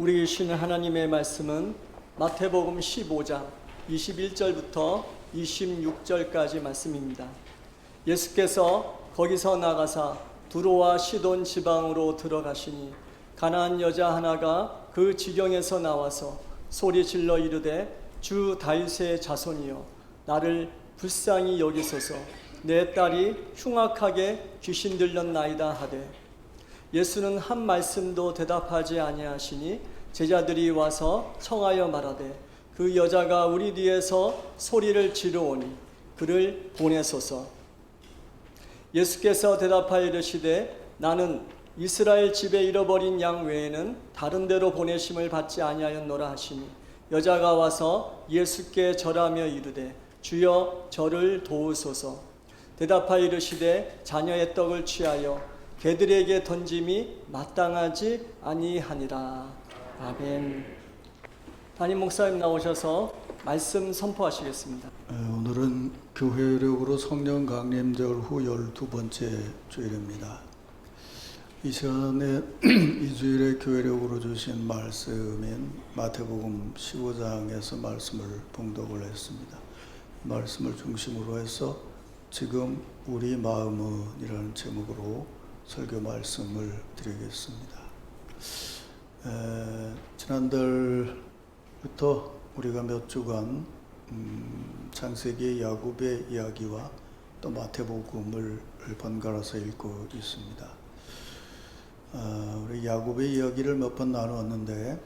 우리 주신 하나님의 말씀은 마태복음 15장 21절부터 26절까지 말씀입니다. 예수께서 거기서 나가사 두로와 시돈 지방으로 들어가시니 가나안 여자 하나가 그 지경에서 나와서 소리질러 이르되 주 다윗의 자손이여 나를 불쌍히 여기소서 내 딸이 흉악하게 귀신 들렸나이다 하되 예수는 한 말씀도 대답하지 아니하시니 제자들이 와서 청하여 말하되 그 여자가 우리 뒤에서 소리를 지르오니 그를 보내소서. 예수께서 대답하여 이르시되 나는 이스라엘 집에 잃어버린 양 외에는 다른 데로 보내심을 받지 아니하였노라 하시니 여자가 와서 예수께 절하며 이르되 주여 저를 도우소서. 대답하여 이르시되 자녀의 떡을 취하여 개들에게 던짐이 마땅하지 아니하니라. 아멘. 담임 목사님 나오셔서 말씀 선포하시겠습니다. 오늘은 교회력으로 성령 강림절 후 12번째 주일입니다. 이 시간에 이 주일에 교회력으로 주신 말씀인 마태복음 15장에서 말씀을 봉독을 했습니다. 말씀을 중심으로 해서 지금 우리 마음은 이라는 제목으로 설교 말씀을 드리겠습니다. 지난달부터 우리가 몇 주간 창세기 야곱의 이야기와 또 마태복음을 번갈아서 읽고 있습니다. 우리 야곱의 이야기를 몇 번 나누었는데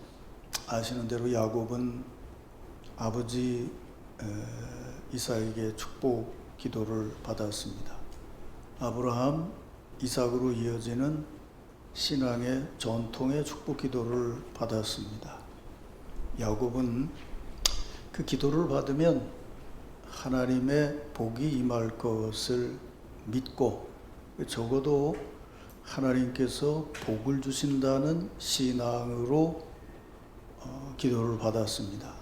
아시는 대로 야곱은 아버지 이삭에게 축복 기도를 받았습니다. 아브라함, 이삭으로 이어지는 신앙의 전통의 축복 기도를 받았습니다. 야곱은 그 기도를 받으면 하나님의 복이 임할 것을 믿고 적어도 하나님께서 복을 주신다는 신앙으로 기도를 받았습니다.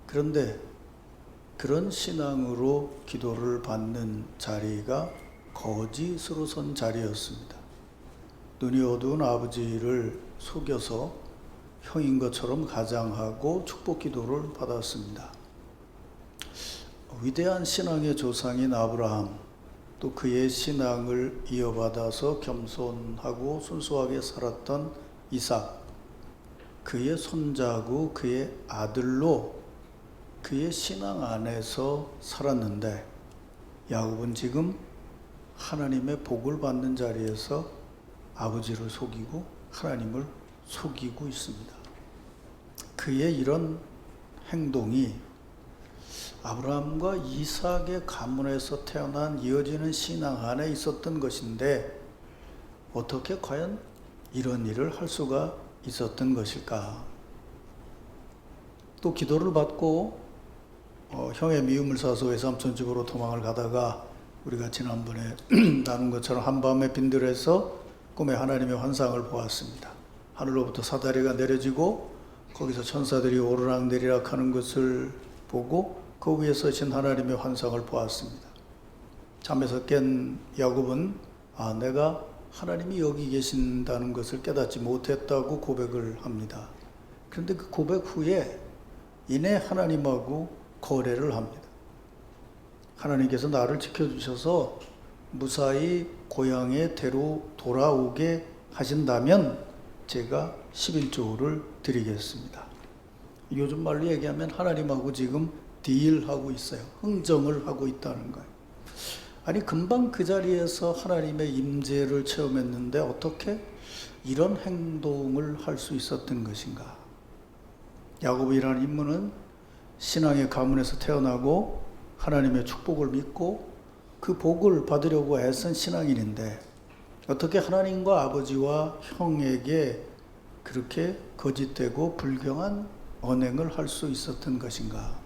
그런데 그런 신앙으로 기도를 받는 자리가 거짓으로 선 자리였습니다. 눈이 어두운 아버지를 속여서 형인 것처럼 가장하고 축복 기도를 받았습니다. 위대한 신앙의 조상인 아브라함, 또 그의 신앙을 이어받아서 겸손하고 순수하게 살았던 이삭, 그의 손자고 그의 아들로 그의 신앙 안에서 살았는데 야곱은 지금 하나님의 복을 받는 자리에서 아버지를 속이고 하나님을 속이고 있습니다. 그의 이런 행동이 아브라함과 이삭의 가문에서 태어난 이어지는 신앙 안에 있었던 것인데 어떻게 과연 이런 일을 할 수가 있었던 것일까? 또 기도를 받고 형의 미움을 사서 외삼촌 집으로 도망을 가다가 우리가 지난번에 나눈 것처럼 한밤에 빈들에서 꿈에 하나님의 환상을 보았습니다. 하늘로부터 사다리가 내려지고 거기서 천사들이 오르락내리락 하는 것을 보고 그 위에 서신 하나님의 환상을 보았습니다. 잠에서 깬 야곱은 내가 하나님이 여기 계신다는 것을 깨닫지 못했다고 고백을 합니다. 그런데 그 고백 후에 이내 하나님하고 거래를 합니다. 하나님께서 나를 지켜주셔서 무사히 고향의 대로 돌아오게 하신다면 제가 11조를 드리겠습니다. 요즘 말로 얘기하면 하나님하고 지금 딜하고 있어요. 흥정을 하고 있다는 거예요. 아니 금방 그 자리에서 하나님의 임재를 체험했는데 어떻게 이런 행동을 할 수 있었던 것인가? 야곱이라는 인물은 신앙의 가문에서 태어나고 하나님의 축복을 믿고 그 복을 받으려고 애쓴 신앙인인데 어떻게 하나님과 아버지와 형에게 그렇게 거짓되고 불경한 언행을 할 수 있었던 것인가?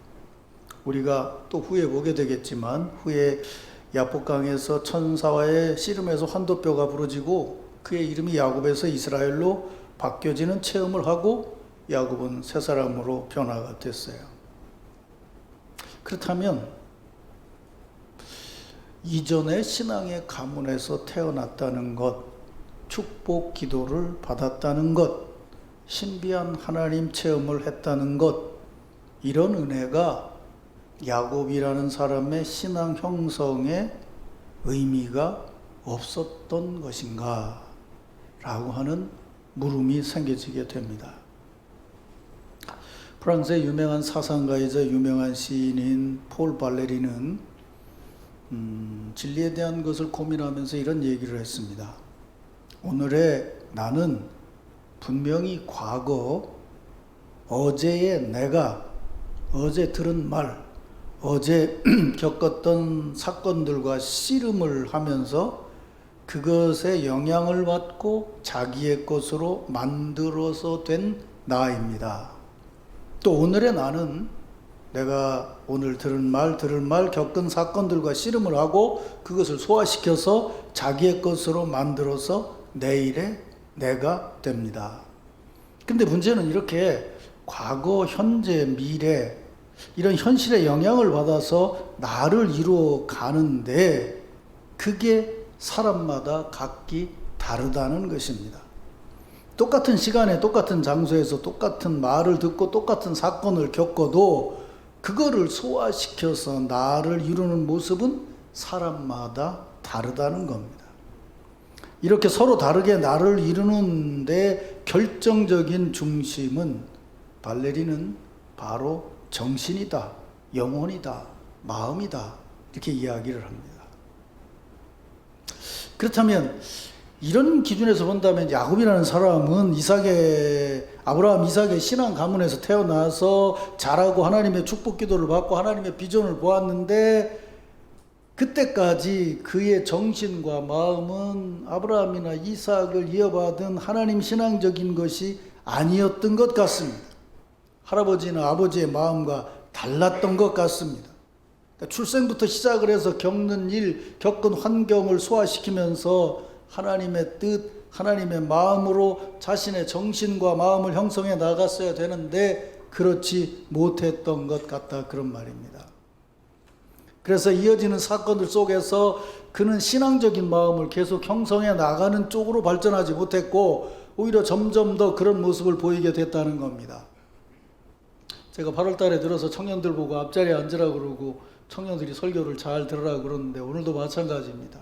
우리가 또 후에 보게 되겠지만 후에 야복강에서 천사와의 씨름에서 환도뼈가 부러지고 그의 이름이 야곱에서 이스라엘로 바뀌어지는 체험을 하고 야곱은 새 사람으로 변화가 됐어요. 그렇다면 이전에 신앙의 가문에서 태어났다는 것, 축복 기도를 받았다는 것, 신비한 하나님 체험을 했다는 것, 이런 은혜가 야곱이라는 사람의 신앙 형성에 의미가 없었던 것인가 라고 하는 물음이 생겨지게 됩니다. 프랑스의 유명한 사상가이자 유명한 시인인 폴 발레리는 진리에 대한 것을 고민하면서 이런 얘기를 했습니다. 오늘의 나는 분명히 과거, 어제의 내가, 어제 들은 말, 어제 겪었던 사건들과 씨름을 하면서 그것에 영향을 받고 자기의 것으로 만들어서 된 나입니다. 또 오늘의 나는 내가 오늘 들을 말, 겪은 사건들과 씨름을 하고 그것을 소화시켜서 자기의 것으로 만들어서 내일의 내가 됩니다. 근데 문제는 이렇게 과거, 현재, 미래 이런 현실의 영향을 받아서 나를 이루어 가는데 그게 사람마다 각기 다르다는 것입니다. 똑같은 시간에 똑같은 장소에서 똑같은 말을 듣고 똑같은 사건을 겪어도 그거를 소화시켜서 나를 이루는 모습은 사람마다 다르다는 겁니다. 이렇게 서로 다르게 나를 이루는데 결정적인 중심은 발레리는 바로 정신이다, 영혼이다, 마음이다 이렇게 이야기를 합니다. 그렇다면 이런 기준에서 본다면 야곱이라는 사람은 아브라함, 이삭의 신앙 가문에서 태어나서 자라고 하나님의 축복 기도를 받고 하나님의 비전을 보았는데 그때까지 그의 정신과 마음은 아브라함이나 이삭을 이어받은 하나님 신앙적인 것이 아니었던 것 같습니다. 할아버지나 아버지의 마음과 달랐던 것 같습니다. 그러니까 출생부터 시작을 해서 겪는 일, 겪은 환경을 소화시키면서 하나님의 뜻, 하나님의 마음으로 자신의 정신과 마음을 형성해 나갔어야 되는데 그렇지 못했던 것 같다, 그런 말입니다. 그래서 이어지는 사건들 속에서 그는 신앙적인 마음을 계속 형성해 나가는 쪽으로 발전하지 못했고 오히려 점점 더 그런 모습을 보이게 됐다는 겁니다. 제가 8월 달에 들어서 청년들 보고 앞자리에 앉으라고 그러고 청년들이 설교를 잘 들으라고 그러는데 오늘도 마찬가지입니다.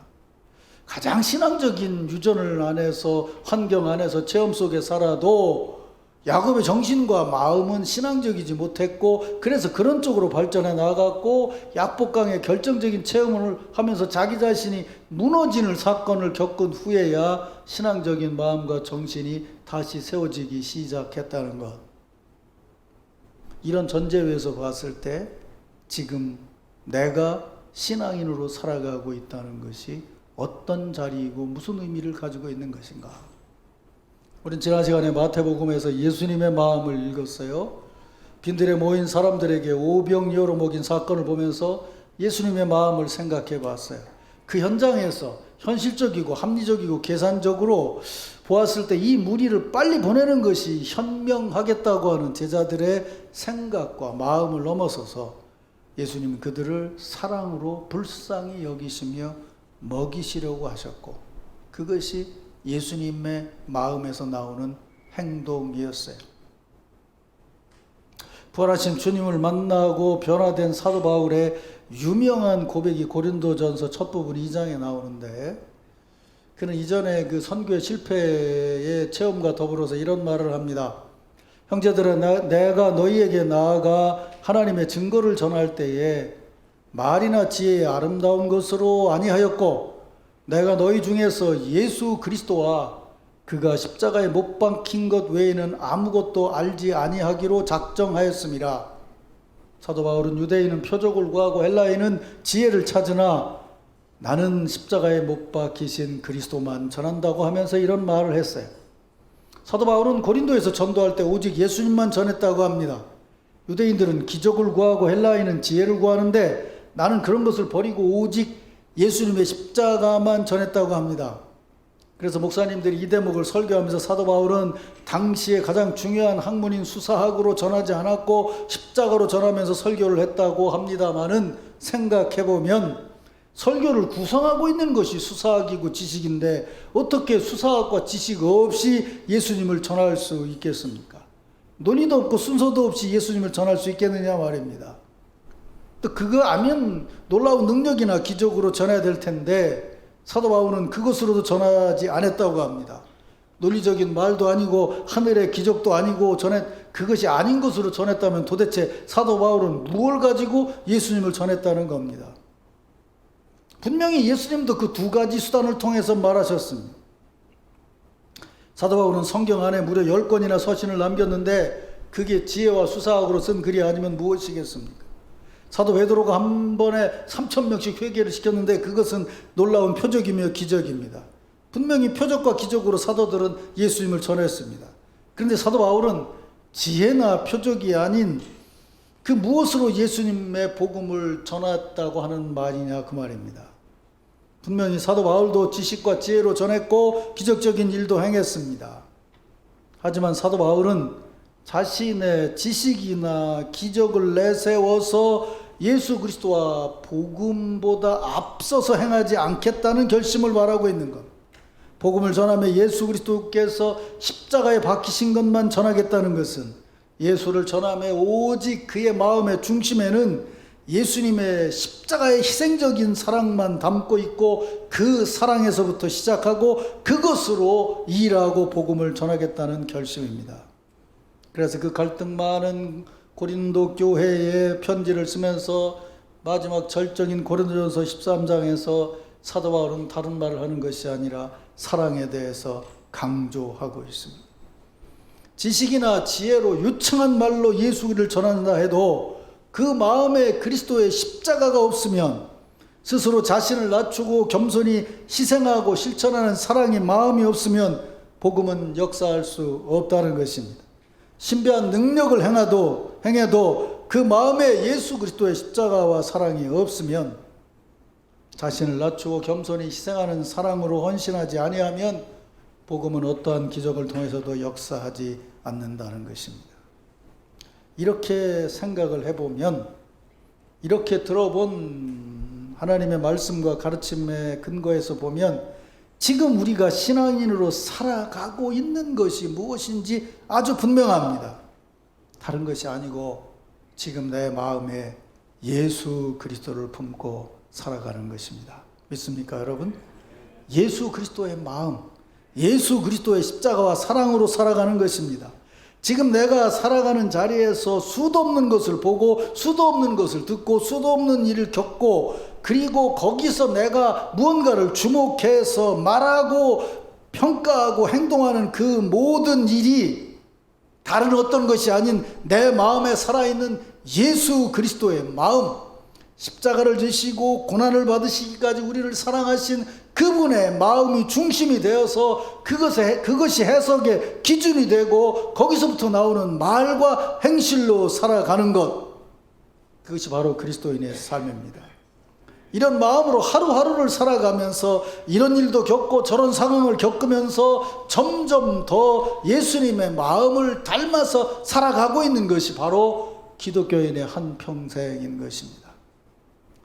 가장 신앙적인 유전을 안에서, 환경 안에서, 체험 속에 살아도 야곱의 정신과 마음은 신앙적이지 못했고 그래서 그런 쪽으로 발전해 나갔고 약복강의 결정적인 체험을 하면서 자기 자신이 무너지는 사건을 겪은 후에야 신앙적인 마음과 정신이 다시 세워지기 시작했다는 것. 이런 전제에서 봤을 때 지금 내가 신앙인으로 살아가고 있다는 것이 어떤 자리이고 무슨 의미를 가지고 있는 것인가? 우린 지난 시간에 마태복음에서 예수님의 마음을 읽었어요. 빈들에 모인 사람들에게 오병이어로 먹인 사건을 보면서 예수님의 마음을 생각해 봤어요. 그 현장에서 현실적이고 합리적이고 계산적으로 보았을 때 이 무리를 빨리 보내는 것이 현명하겠다고 하는 제자들의 생각과 마음을 넘어서서 예수님은 그들을 사랑으로 불쌍히 여기시며 먹이시려고 하셨고 그것이 예수님의 마음에서 나오는 행동이었어요. 부활하신 주님을 만나고 변화된 사도 바울의 유명한 고백이 고린도전서 첫 부분 2장에 나오는데 그는 이전에 그 선교의 실패의 체험과 더불어서 이런 말을 합니다. 형제들아, 내가 너희에게 나아가 하나님의 증거를 전할 때에 말이나 지혜의 아름다운 것으로 아니하였고 내가 너희 중에서 예수 그리스도와 그가 십자가에 못 박힌 것 외에는 아무것도 알지 아니하기로 작정하였습니다. 사도 바울은 유대인은 표적을 구하고 헬라인은 지혜를 찾으나 나는 십자가에 못 박히신 그리스도만 전한다고 하면서 이런 말을 했어요. 사도 바울은 고린도에서 전도할 때 오직 예수님만 전했다고 합니다. 유대인들은 기적을 구하고 헬라인은 지혜를 구하는데 나는 그런 것을 버리고 오직 예수님의 십자가만 전했다고 합니다. 그래서 목사님들이 이 대목을 설교하면서 사도 바울은 당시에 가장 중요한 학문인 수사학으로 전하지 않았고 십자가로 전하면서 설교를 했다고 합니다마는 생각해보면 설교를 구성하고 있는 것이 수사학이고 지식인데 어떻게 수사학과 지식 없이 예수님을 전할 수 있겠습니까? 논의도 없고 순서도 없이 예수님을 전할 수 있겠느냐 말입니다. 또 그거 아면 놀라운 능력이나 기적으로 전해야 될 텐데 사도 바울은 그것으로도 전하지 않았다고 합니다. 논리적인 말도 아니고 하늘의 기적도 아니고 그것이 아닌 것으로 전했다면 도대체 사도 바울은 무엇을 가지고 예수님을 전했다는 겁니다. 분명히 예수님도 그 두 가지 수단을 통해서 말하셨습니다. 사도 바울은 성경 안에 무려 10권이나 서신을 남겼는데 그게 지혜와 수사학으로 쓴 글이 아니면 무엇이겠습니까? 사도 베드로가 한 번에 3,000명씩 회개를 시켰는데 그것은 놀라운 표적이며 기적입니다. 분명히 표적과 기적으로 사도들은 예수님을 전했습니다. 그런데 사도 바울은 지혜나 표적이 아닌 그 무엇으로 예수님의 복음을 전했다고 하는 말이냐 그 말입니다. 분명히 사도 바울도 지식과 지혜로 전했고 기적적인 일도 행했습니다. 하지만 사도 바울은 자신의 지식이나 기적을 내세워서 예수 그리스도와 복음보다 앞서서 행하지 않겠다는 결심을 말하고 있는 것. 복음을 전하며 예수 그리스도께서 십자가에 박히신 것만 전하겠다는 것은 예수를 전하며 오직 그의 마음의 중심에는 예수님의 십자가의 희생적인 사랑만 담고 있고 그 사랑에서부터 시작하고 그것으로 일하고 복음을 전하겠다는 결심입니다. 그래서 그 갈등 많은 고린도 교회에 편지를 쓰면서 마지막 절정인 고린도전서 13장에서 사도 바울은 다른 말을 하는 것이 아니라 사랑에 대해서 강조하고 있습니다. 지식이나 지혜로 유창한 말로 예수를 전한다 해도 그 마음에 그리스도의 십자가가 없으면 스스로 자신을 낮추고 겸손히 희생하고 실천하는 사랑의 마음이 없으면 복음은 역사할 수 없다는 것입니다. 신비한 능력을 행해도 그 마음에 예수 그리스도의 십자가와 사랑이 없으면 자신을 낮추고 겸손히 희생하는 사랑으로 헌신하지 아니하면 복음은 어떠한 기적을 통해서도 역사하지 않는다는 것입니다. 이렇게 생각을 해보면 이렇게 들어본 하나님의 말씀과 가르침의 근거에서 보면 지금 우리가 신앙인으로 살아가고 있는 것이 무엇인지 아주 분명합니다. 다른 것이 아니고 지금 내 마음에 예수 그리스도를 품고 살아가는 것입니다. 믿습니까, 여러분? 예수 그리스도의 마음, 예수 그리스도의 십자가와 사랑으로 살아가는 것입니다. 지금 내가 살아가는 자리에서 수도 없는 것을 보고 수도 없는 것을 듣고 수도 없는 일을 겪고 그리고 거기서 내가 무언가를 주목해서 말하고 평가하고 행동하는 그 모든 일이 다른 어떤 것이 아닌 내 마음에 살아있는 예수 그리스도의 마음, 십자가를 지시고 고난을 받으시기까지 우리를 사랑하신 그분의 마음이 중심이 되어서 그것이 해석의 기준이 되고 거기서부터 나오는 말과 행실로 살아가는 것, 그것이 바로 그리스도인의 삶입니다. 이런 마음으로 하루하루를 살아가면서 이런 일도 겪고 저런 상황을 겪으면서 점점 더 예수님의 마음을 닮아서 살아가고 있는 것이 바로 기독교인의 한평생인 것입니다.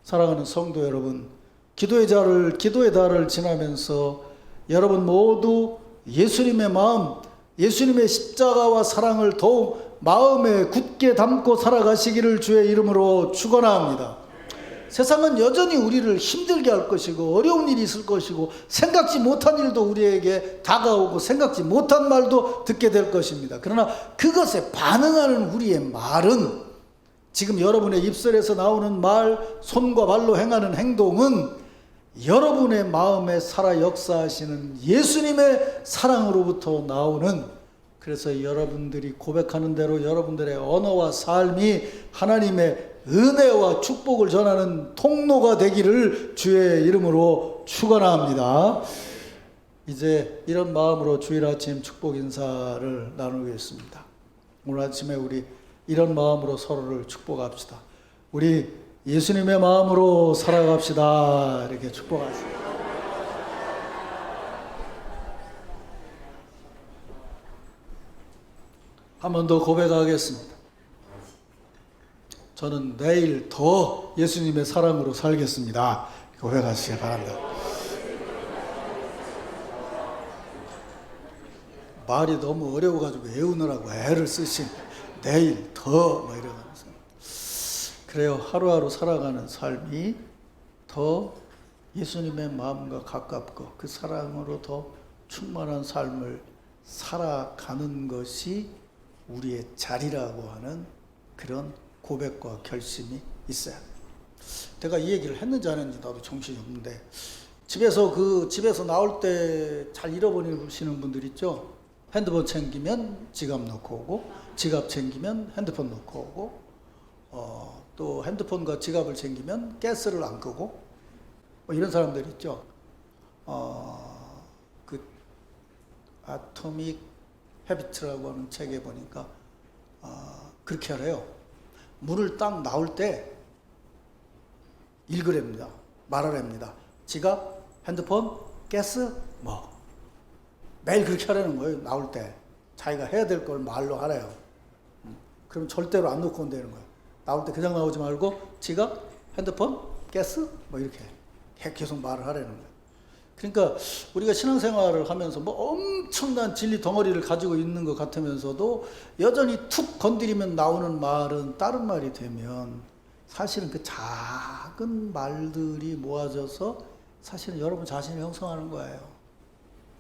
사랑하는 성도 여러분, 기도의 달을 지나면서 여러분 모두 예수님의 마음, 예수님의 십자가와 사랑을 더욱 마음에 굳게 담고 살아가시기를 주의 이름으로 축원합니다. 세상은 여전히 우리를 힘들게 할 것이고 어려운 일이 있을 것이고 생각지 못한 일도 우리에게 다가오고 생각지 못한 말도 듣게 될 것입니다. 그러나 그것에 반응하는 우리의 말은, 지금 여러분의 입술에서 나오는 말, 손과 발로 행하는 행동은 여러분의 마음에 살아 역사하시는 예수님의 사랑으로부터 나오는, 그래서 여러분들이 고백하는 대로 여러분들의 언어와 삶이 하나님의 은혜와 축복을 전하는 통로가 되기를 주의 이름으로 축원합니다. 이제 이런 마음으로 주일 아침 축복 인사를 나누겠습니다. 오늘 아침에 우리 이런 마음으로 서로를 축복합시다. 우리 예수님의 마음으로 살아갑시다. 이렇게 축복하십니다. 한 번 더 고백하겠습니다. 저는 내일 더 예수님의 사랑으로 살겠습니다. 고백하시기 바랍니다. 말이 너무 어려워가지고 외우느라고 애를 쓰신 내일 더 뭐 이러면서 그래요. 하루하루 살아가는 삶이 더 예수님의 마음과 가깝고 그 사랑으로 더 충만한 삶을 살아가는 것이 우리의 자리라고 하는 그런 고백과 결심이 있어요. 내가 이 얘기를 했는지 안 했는지 나도 정신이 없는데 집에서 나올 때 잘 잃어버리시는 분들 있죠. 핸드폰 챙기면 지갑 놓고 오고, 지갑 챙기면 핸드폰 놓고 오고, 또 핸드폰과 지갑을 챙기면 가스를 안 끄고, 뭐 이런 사람들 있죠. 그 아토믹 헤비트라고 하는 책에 보니까 그렇게 하래요. 문을 딱 나올 때 읽으랍니다. 말하랍니다. 지갑, 핸드폰, 가스, 뭐 매일 그렇게 하라는 거예요. 나올 때 자기가 해야 될 걸 말로 하래요. 그럼 절대로 안 놓고 온다는 거예요. 나올 때 그냥 나오지 말고 지갑, 핸드폰, 가스 뭐 이렇게 계속 말을 하라는 거예요. 그러니까 우리가 신앙생활을 하면서 뭐 엄청난 진리 덩어리를 가지고 있는 것 같으면서도 여전히 툭 건드리면 나오는 말은 다른 말이 되면 사실은 그 작은 말들이 모아져서 사실은 여러분 자신을 형성하는 거예요.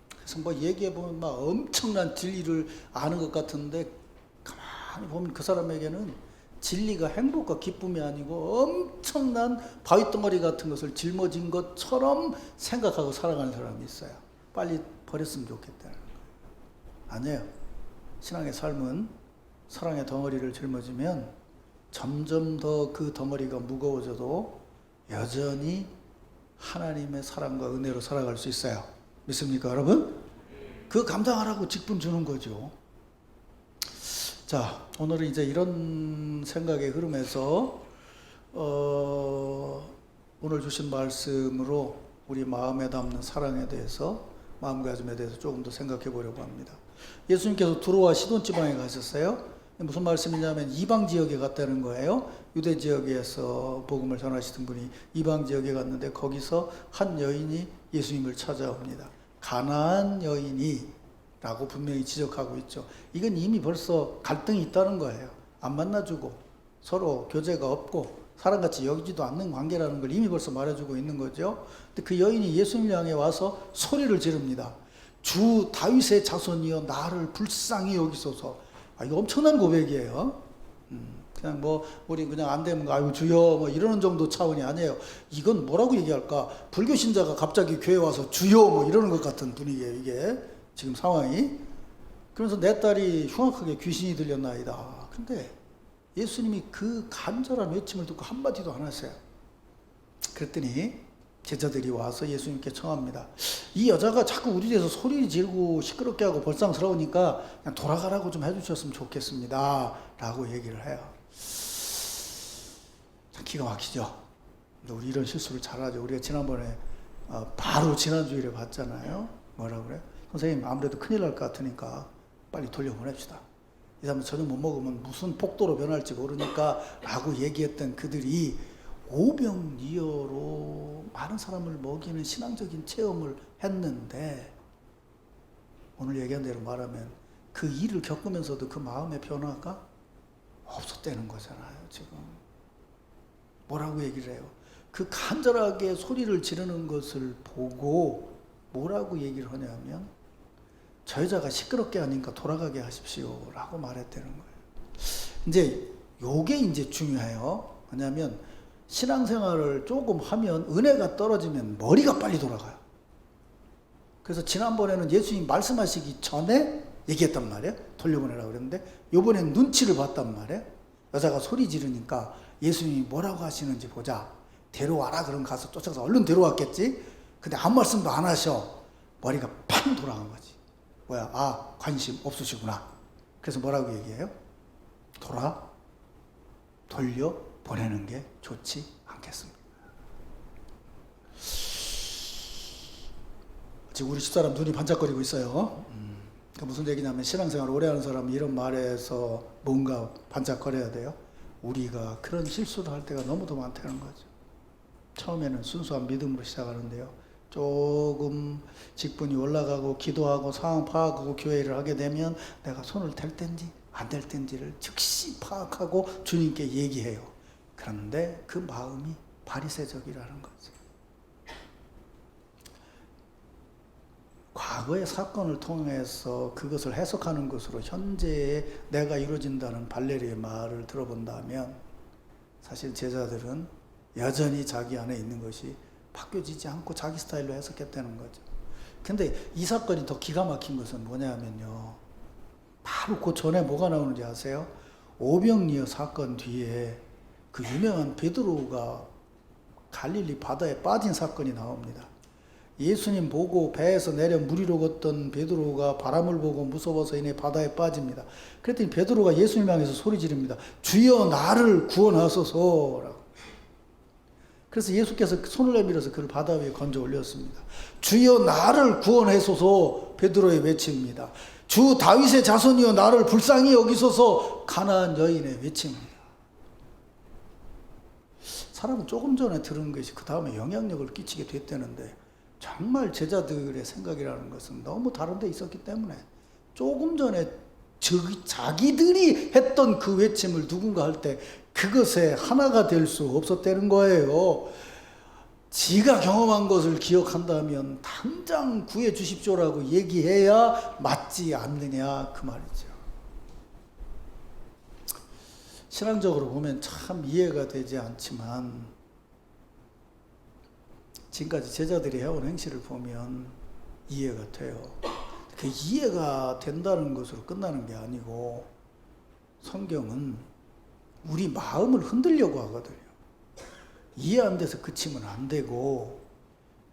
그래서 뭐 얘기해보면 막 엄청난 진리를 아는 것 같은데 가만히 보면 그 사람에게는 진리가 행복과 기쁨이 아니고 엄청난 바위덩어리 같은 것을 짊어진 것처럼 생각하고 살아가는 사람이 있어요. 빨리 버렸으면 좋겠다는 거예요. 아니에요. 신앙의 삶은 사랑의 덩어리를 짊어지면 점점 더 그 덩어리가 무거워져도 여전히 하나님의 사랑과 은혜로 살아갈 수 있어요. 믿습니까, 여러분? 그 감당하라고 직분 주는 거죠. 자, 오늘은 이제 이런 생각의 흐름에서 오늘 주신 말씀으로 우리 마음에 담는 사랑에 대해서, 마음가짐에 대해서 조금 더 생각해 보려고 합니다. 예수님께서 두로와 시돈 지방에 가셨어요. 무슨 말씀이냐면 이방 지역에 갔다는 거예요. 유대 지역에서 복음을 전하시던 분이 이방 지역에 갔는데 거기서 한 여인이 예수님을 찾아옵니다. 가나안 여인이라고 분명히 지적하고 있죠. 이건 이미 벌써 갈등이 있다는 거예요. 안 만나주고 서로 교제가 없고 사람같이 여기지도 않는 관계라는 걸 이미 벌써 말해주고 있는 거죠. 근데 그 여인이 예수님을 향해 와서 소리를 지릅니다. 주 다윗의 자손이여 나를 불쌍히 여기소서. 이거 엄청난 고백이에요. 그냥 뭐 우리 그냥 안 되면 아유 주여 뭐 이러는 정도 차원이 아니에요. 이건 뭐라고 얘기할까? 불교 신자가 갑자기 교회 와서 주여 뭐 이러는 것 같은 분위기예요. 이게 지금 상황이. 그러면서 내 딸이 흉악하게 귀신이 들렸나이다. 근데 예수님이 그 간절한 외침을 듣고 한마디도 안 하세요. 그랬더니 제자들이 와서 예수님께 청합니다. 이 여자가 자꾸 우리 뒤에서 소리 지르고 시끄럽게 하고 벌상스러우니까 그냥 돌아가라고 좀 해주셨으면 좋겠습니다. 라고 얘기를 해요. 참 기가 막히죠. 근데 우리 이런 실수를 잘하죠. 우리가 지난번에 바로 지난주일에 봤잖아요. 뭐라고 그래요? 선생님 아무래도 큰일 날 것 같으니까 빨리 돌려보냅시다. 이 사람 저녁 못 먹으면 무슨 폭도로 변할지 모르니까 라고 얘기했던 그들이 오병이어로 많은 사람을 먹이는 신앙적인 체험을 했는데 오늘 얘기한 대로 말하면 그 일을 겪으면서도 그 마음의 변화가 없었다는 거잖아요. 지금 뭐라고 얘기를 해요? 그 간절하게 소리를 지르는 것을 보고 뭐라고 얘기를 하냐면 저 여자가 시끄럽게 하니까 돌아가게 하십시오 라고 말했다는 거예요. 이제 요게 이제 중요해요. 왜냐하면 신앙생활을 조금 하면 은혜가 떨어지면 머리가 빨리 돌아가요. 그래서 지난번에는 예수님 말씀하시기 전에 얘기했단 말이에요. 돌려보내라고 그랬는데 이번엔 눈치를 봤단 말이에요. 여자가 소리 지르니까 예수님이 뭐라고 하시는지 보자. 데려와라. 그럼 가서 쫓아가서 얼른 데려왔겠지. 근데 아무 말씀도 안 하셔. 머리가 팡 돌아간 거지. 뭐야? 아, 관심 없으시구나. 그래서 뭐라고 얘기해요? 돌려 보내는 게 좋지 않겠습니까? 지금 우리 집사람 눈이 반짝거리고 있어요. 그러니까 무슨 얘기냐면 신앙생활 오래 하는 사람이 이런 말에서 뭔가 반짝거려야 돼요. 우리가 그런 실수를 할 때가 너무도 많다는 거죠. 처음에는 순수한 믿음으로 시작하는데요. 조금 직분이 올라가고 기도하고 상황 파악하고 교회를 하게 되면 내가 손을 댈 땐지 안 댈 땐지를 즉시 파악하고 주님께 얘기해요. 그런데 그 마음이 바리새적이라는 거죠. 과거의 사건을 통해서 그것을 해석하는 것으로 현재의 내가 이루어진다는 발레리의 말을 들어본다면 사실 제자들은 여전히 자기 안에 있는 것이 바뀌어지지 않고 자기 스타일로 해석했다는 거죠. 근데 이 사건이 더 기가 막힌 것은 뭐냐면요. 바로 그 전에 뭐가 나오는지 아세요? 오병이어 사건 뒤에 그 유명한 베드로가 갈릴리 바다에 빠진 사건이 나옵니다. 예수님 보고 배에서 내려 물 위로 걷던 베드로가 바람을 보고 무서워서 이내 바다에 빠집니다. 그랬더니 베드로가 예수님 향해서 소리 지릅니다. 주여 나를 구원하소서라고. 그래서 예수께서 손을 내밀어서 그를 바다 위에 건져 올렸습니다. 주여 나를 구원하소서 베드로의 외침입니다. 주 다윗의 자손이여 나를 불쌍히 여기소서 가나안 여인의 외침입니다. 사람은 조금 전에 들은 것이 그 다음에 영향력을 끼치게 됐다는데 정말 제자들의 생각이라는 것은 너무 다른 데 있었기 때문에 조금 전에 자기들이 했던 그 외침을 누군가 할 때 그것에 하나가 될 수 없었다는 거예요. 지가 경험한 것을 기억한다면 당장 구해 주십시오라고 얘기해야 맞지 않느냐 그 말이죠. 신앙적으로 보면 참 이해가 되지 않지만 지금까지 제자들이 해온 행실을 보면 이해가 돼요. 그 이해가 된다는 것으로 끝나는 게 아니고 성경은 우리 마음을 흔들려고 하거든요. 이해 안 돼서 그치면 안 되고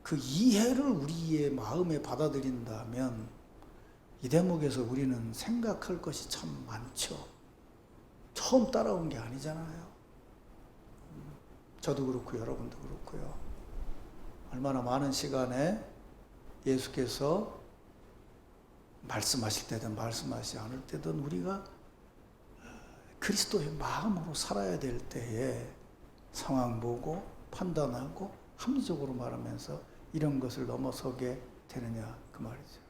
그 이해를 우리의 마음에 받아들인다면 이 대목에서 우리는 생각할 것이 참 많죠. 처음 따라온 게 아니잖아요. 저도 그렇고 여러분도 그렇고요. 얼마나 많은 시간에 예수께서 말씀하실 때든 말씀하시지 않을 때든 우리가 그리스도의 마음으로 살아야 될 때에 상황 보고 판단하고 합리적으로 말하면서 이런 것을 넘어서게 되느냐 그 말이죠.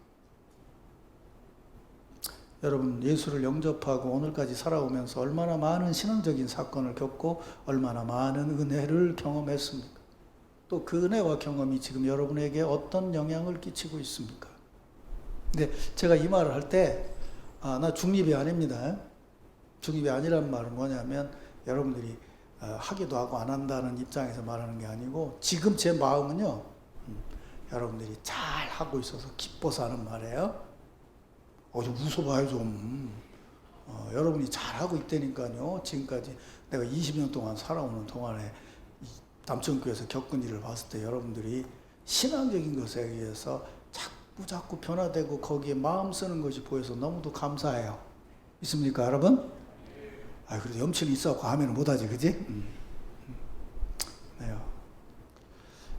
여러분 예수를 영접하고 오늘까지 살아오면서 얼마나 많은 신앙적인 사건을 겪고 얼마나 많은 은혜를 경험했습니까? 또 그 은혜와 경험이 지금 여러분에게 어떤 영향을 끼치고 있습니까? 근데 제가 이 말을 할 때 나 중립이 아닙니다. 중립이 아니란 말은 뭐냐면 여러분들이 하기도 하고 안 한다는 입장에서 말하는 게 아니고 지금 제 마음은요. 여러분들이 잘 하고 있어서 기뻐서 하는 말이에요. 좀 웃어봐요 좀. 여러분이 잘하고 있다니까요. 지금까지 내가 20년 동안 살아오는 동안에 남천교에서 겪은 일을 봤을 때 여러분들이 신앙적인 것에 의해서 자꾸 변화되고 거기에 마음 쓰는 것이 보여서 너무도 감사해요. 있습니까 여러분? 그래도 염치는 있어갖고 하면 못하지 그지? 네요.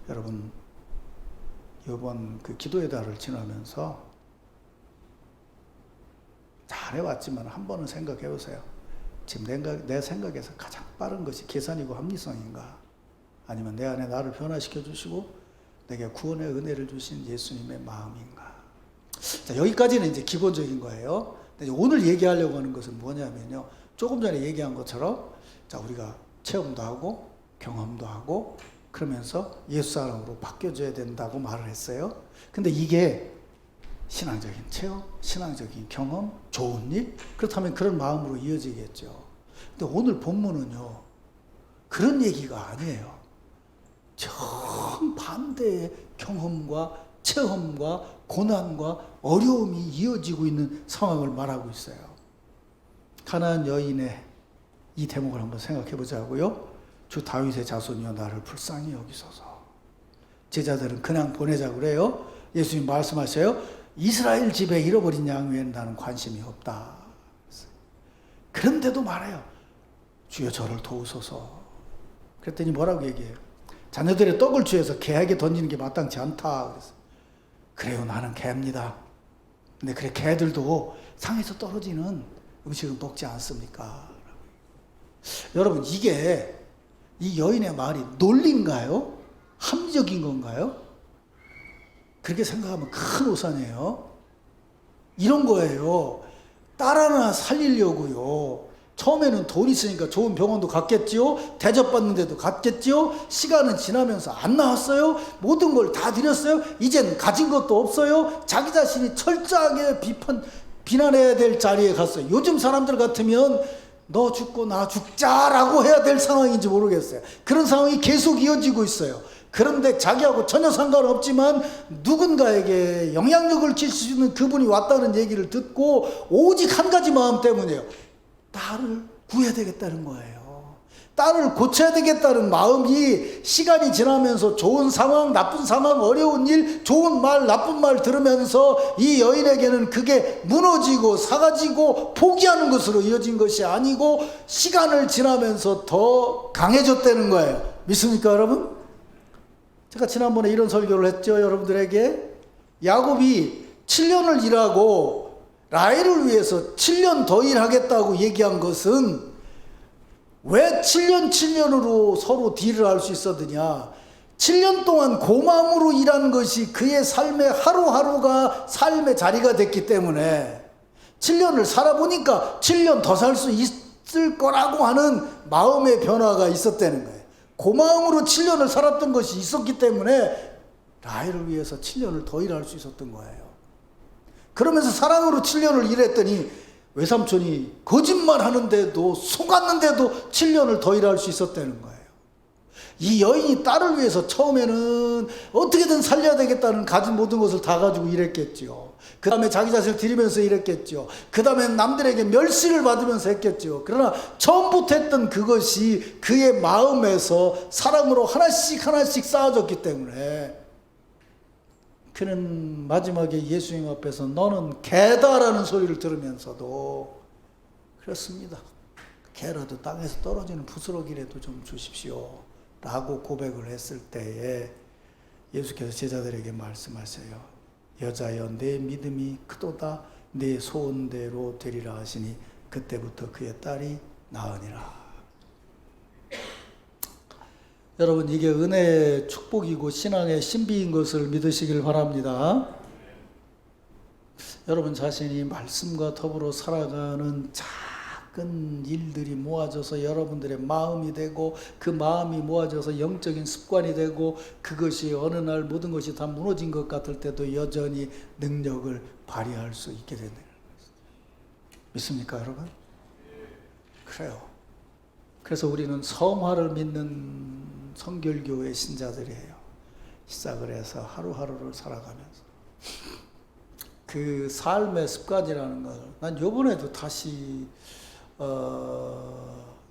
여러분 이번 그 기도의 달을 지나면서 잘해왔지만 한 번은 생각해 보세요. 지금 내 생각에서 가장 빠른 것이 계산이고 합리성인가? 아니면 내 안에 나를 변화시켜 주시고 내게 구원의 은혜를 주신 예수님의 마음인가? 자, 여기까지는 이제 기본적인 거예요. 근데 오늘 얘기하려고 하는 것은 뭐냐면요. 조금 전에 얘기한 것처럼 자, 우리가 체험도 하고 경험도 하고 그러면서 예수 사람으로 바뀌어져야 된다고 말을 했어요. 근데 이게 신앙적인 체험, 신앙적인 경험, 좋은 일 그렇다면 그런 마음으로 이어지겠죠. 근데 오늘 본문은요. 그런 얘기가 아니에요. 정반대의 경험과 체험과 고난과 어려움이 이어지고 있는 상황을 말하고 있어요. 가나안 여인의 이 대목을 한번 생각해 보자고요. 주 다윗의 자손이여 나를 불쌍히 여기소서. 제자들은 그냥 보내자고 그래요. 예수님 말씀하셔요. 이스라엘 집에 잃어버린 양 외에는 나는 관심이 없다. 그런데도 말해요. 주여 저를 도우소서. 그랬더니 뭐라고 얘기해요? 자녀들의 떡을 취해서 개에게 던지는 게 마땅치 않다. 그래서 그래요 나는 개입니다. 근데 그래 개들도 상에서 떨어지는 음식을 먹지 않습니까? 여러분 이게 이 여인의 말이 논리인가요? 합리적인 건가요? 그렇게 생각하면 큰 오산이에요. 이런 거예요. 딸 하나 살리려고요. 처음에는 돈 있으니까 좋은 병원도 갔겠지요. 대접받는 데도 갔겠지요. 시간은 지나면서 안 나왔어요. 모든 걸 다 드렸어요. 이젠 가진 것도 없어요. 자기 자신이 철저하게 비난해야 될 자리에 갔어요. 요즘 사람들 같으면 너 죽고 나 죽자라고 해야 될 상황인지 모르겠어요. 그런 상황이 계속 이어지고 있어요. 그런데 자기하고 전혀 상관없지만 누군가에게 영향력을 끼칠 수 있는 그분이 왔다는 얘기를 듣고 오직 한 가지 마음 때문이에요. 딸을 구해야 되겠다는 거예요. 딸을 고쳐야 되겠다는 마음이 시간이 지나면서 좋은 상황, 나쁜 상황, 어려운 일, 좋은 말, 나쁜 말 들으면서 이 여인에게는 그게 무너지고 사가지고 포기하는 것으로 이어진 것이 아니고 시간을 지나면서 더 강해졌다는 거예요. 믿습니까, 여러분? 제가 지난번에 이런 설교를 했죠, 여러분들에게. 야곱이 7년을 일하고 라헬을 위해서 7년 더 일하겠다고 얘기한 것은 왜 7년으로 서로 딜을 할 수 있었느냐. 7년 동안 고마움으로 일한 것이 그의 삶의 하루하루가 삶의 자리가 됐기 때문에 7년을 살아보니까 7년 더 살 수 있을 거라고 하는 마음의 변화가 있었다는 거예요. 고마움으로 7년을 살았던 것이 있었기 때문에 라헬을 위해서 7년을 더 일할 수 있었던 거예요. 그러면서 사랑으로 7년을 일했더니 외삼촌이 거짓말 하는데도 속았는데도 7년을 더 일할 수 있었다는 거예요. 이 여인이 딸을 위해서 처음에는 어떻게든 살려야 되겠다는 가진 모든 것을 다 가지고 일했겠죠. 그 다음에 자기 자신을 들이면서 일했겠죠. 그 다음에 남들에게 멸시를 받으면서 했겠죠. 그러나 처음부터 했던 그것이 그의 마음에서 사랑으로 하나씩 하나씩 쌓아졌기 때문에 그는 마지막에 예수님 앞에서 너는 개다라는 소리를 들으면서도 그렇습니다. 개라도 땅에서 떨어지는 부스러기라도 좀 주십시오 라고 고백을 했을 때에 예수께서 제자들에게 말씀하세요. 여자여 내 믿음이 크도다 내 소원대로 되리라 하시니 그때부터 그의 딸이 나으니라. 여러분, 이게 은혜의 축복이고 신앙의 신비인 것을 믿으시길 바랍니다. 여러분 자신이 말씀과 더불어 살아가는 작은 일들이 모아져서 여러분들의 마음이 되고 그 마음이 모아져서 영적인 습관이 되고 그것이 어느 날 모든 것이 다 무너진 것 같을 때도 여전히 능력을 발휘할 수 있게 되는 거예요. 믿습니까, 여러분? 그래요. 그래서 우리는 성화를 믿는 성결교회 신자들이에요. 시작을 해서 하루하루를 살아가면서 그 삶의 습관이라는 걸 난 요번에도 다시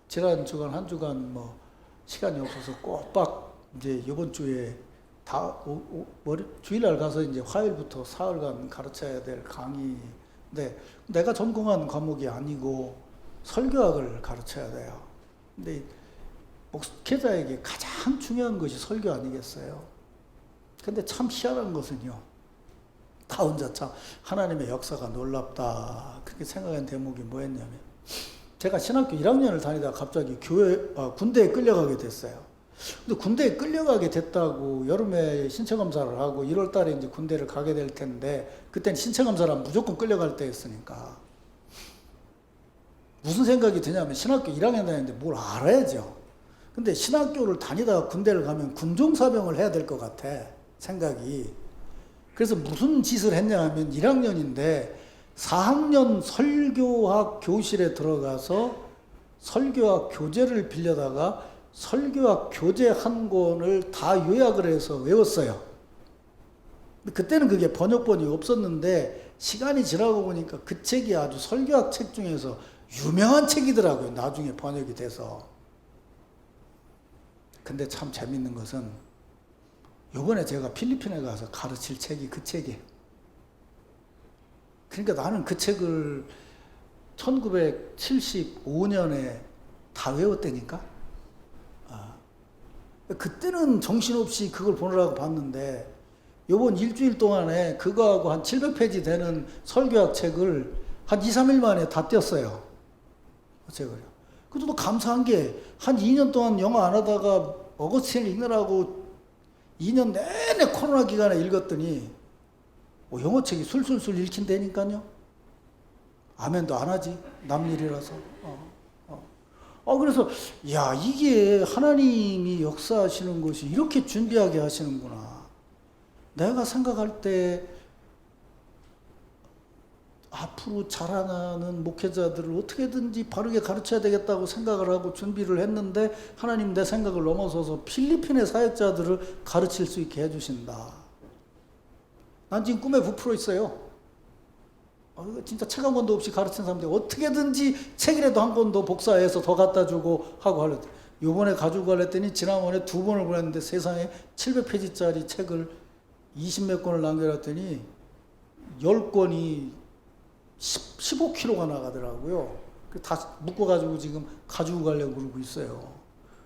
지난 주간 한 주간 뭐 시간이 없어서 꼬박 이제 이번 주에 주일날 가서 이제 화요일부터 사흘간 가르쳐야 될 강의인데 내가 전공한 과목이 아니고 설교학을 가르쳐야 돼요. 근데 목회자에게 가장 중요한 것이 설교 아니겠어요? 근데 참 희한한 것은요, 다 혼자 참 하나님의 역사가 놀랍다 그렇게 생각한 대목이 뭐였냐면, 제가 신학교 1학년을 다니다가 갑자기 군대에 끌려가게 됐어요. 근데 군대에 끌려가게 됐다고 여름에 신체검사를 하고 1월 달에 이제 군대를 가게 될 텐데, 그때는 신체검사를 하면 무조건 끌려갈 때였으니까 무슨 생각이 드냐면, 신학교 1학년 다니는데 뭘 알아야죠. 근데 신학교를 다니다가 군대를 가면 군종사병을 해야 될 것 같아, 생각이. 그래서 무슨 짓을 했냐 하면 1학년인데 4학년 설교학 교실에 들어가서 설교학 교재를 빌려다가 설교학 교재 한 권을 다 요약을 해서 외웠어요. 그때는 그게 번역본이 없었는데 시간이 지나고 보니까 그 책이 아주 설교학 책 중에서 유명한 책이더라고요, 나중에 번역이 돼서. 근데 참 재밌는 것은 요번에 제가 필리핀에 가서 가르칠 책이 그 책이에요. 그러니까 나는 그 책을 1975년에 다 외웠다니까. 그때는 정신없이 그걸 보느라고 봤는데 요번 일주일 동안에 그거하고 한 700페이지 되는 설교학 책을 한 2, 3일 만에 다 띄었어요. 그 책을요. 그래도 감사한 게 한 2년 동안 영어 안 하다가 어거스틴을 읽느라고 2년 내내 코로나 기간에 읽었더니 영어책이 술술술 읽힌다니까요. 아멘도 안 하지. 남 일이라서. 그래서 야, 이게 하나님이 역사하시는 것이 이렇게 준비하게 하시는구나. 내가 생각할 때 앞으로 자라나는 목회자들을 어떻게든지 바르게 가르쳐야 되겠다고 생각을 하고 준비를 했는데 하나님 내 생각을 넘어서서 필리핀의 사역자들을 가르칠 수 있게 해주신다. 난 지금 꿈에 부풀어 있어요. 진짜 책 한 권도 없이 가르친 사람들이 어떻게든지 책이라도 한 권도 복사해서 더 갖다 주고 하고 하려고. 요번에 가지고 가랬더니 지난번에 2번을 보냈는데 세상에 700페이지짜리 책을 20몇 권을 남겨놨더니 10권이 15kg가 나가더라고요. 다 묶어가지고 지금 가지고 가려고 그러고 있어요.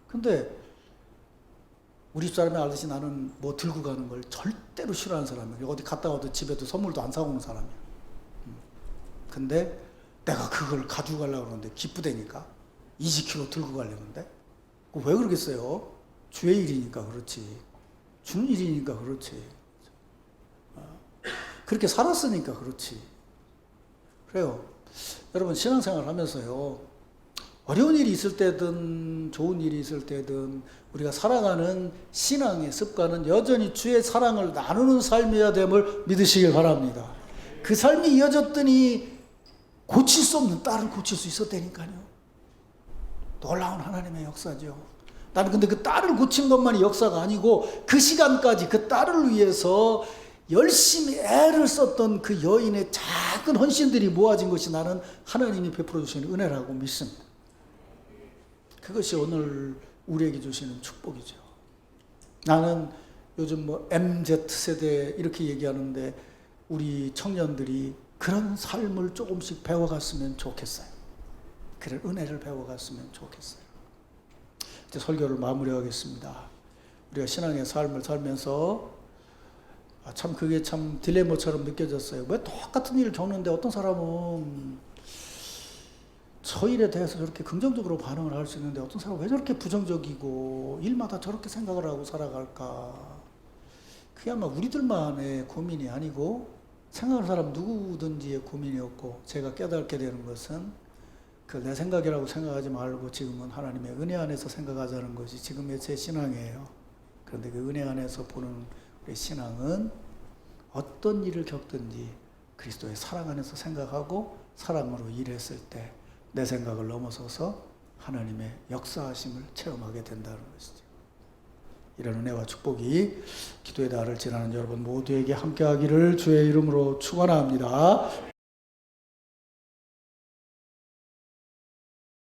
근데 우리 집사람이 알듯이 나는 뭐 들고 가는 걸 절대로 싫어하는 사람이에요. 어디 갔다 와도 집에도 선물도 안 사오는 사람이에요. 근데 내가 그걸 가지고 가려고 그러는데 기쁘다니까. 20kg 들고 가려는데. 왜 그러겠어요? 주의 일이니까 그렇지. 주는 일이니까 그렇지. 그렇게 살았으니까 그렇지. 그래요. 여러분 신앙생활 하면서요. 어려운 일이 있을 때든 좋은 일이 있을 때든 우리가 살아가는 신앙의 습관은 여전히 주의 사랑을 나누는 삶이어야 됨을 믿으시길 바랍니다. 그 삶이 이어졌더니 고칠 수 없는 딸을 고칠 수 있었다니까요. 놀라운 하나님의 역사죠. 나는 근데 그 딸을 고친 것만이 역사가 아니고 그 시간까지 그 딸을 위해서 열심히 애를 썼던 그 여인의 작은 헌신들이 모아진 것이 나는 하나님이 베풀어 주시는 은혜라고 믿습니다. 그것이 오늘 우리에게 주시는 축복이죠. 나는 요즘 뭐 MZ세대 이렇게 얘기하는데 우리 청년들이 그런 삶을 조금씩 배워갔으면 좋겠어요. 그런 은혜를 배워갔으면 좋겠어요. 이제 설교를 마무리하겠습니다. 우리가 신앙의 삶을 살면서 참 그게 참 딜레마처럼 느껴졌어요. 왜 똑같은 일을 겪는데 어떤 사람은 저 일에 대해서 저렇게 긍정적으로 반응을 할 수 있는데 어떤 사람은 왜 저렇게 부정적이고 일마다 저렇게 생각을 하고 살아갈까? 그게 아마 우리들만의 고민이 아니고 생각하는 사람 누구든지의 고민이었고, 제가 깨닫게 되는 것은 그 내 생각이라고 생각하지 말고 지금은 하나님의 은혜 안에서 생각하자는 것이 지금의 제 신앙이에요. 그런데 그 은혜 안에서 보는 우리 신앙은 어떤 일을 겪든지 그리스도의 사랑 안에서 생각하고 사랑으로 일했을 때 내 생각을 넘어서서 하나님의 역사하심을 체험하게 된다는 것이죠. 이런 은혜와 축복이 기도의 날을 지나는 여러분 모두에게 함께하기를 주의 이름으로 축원합니다.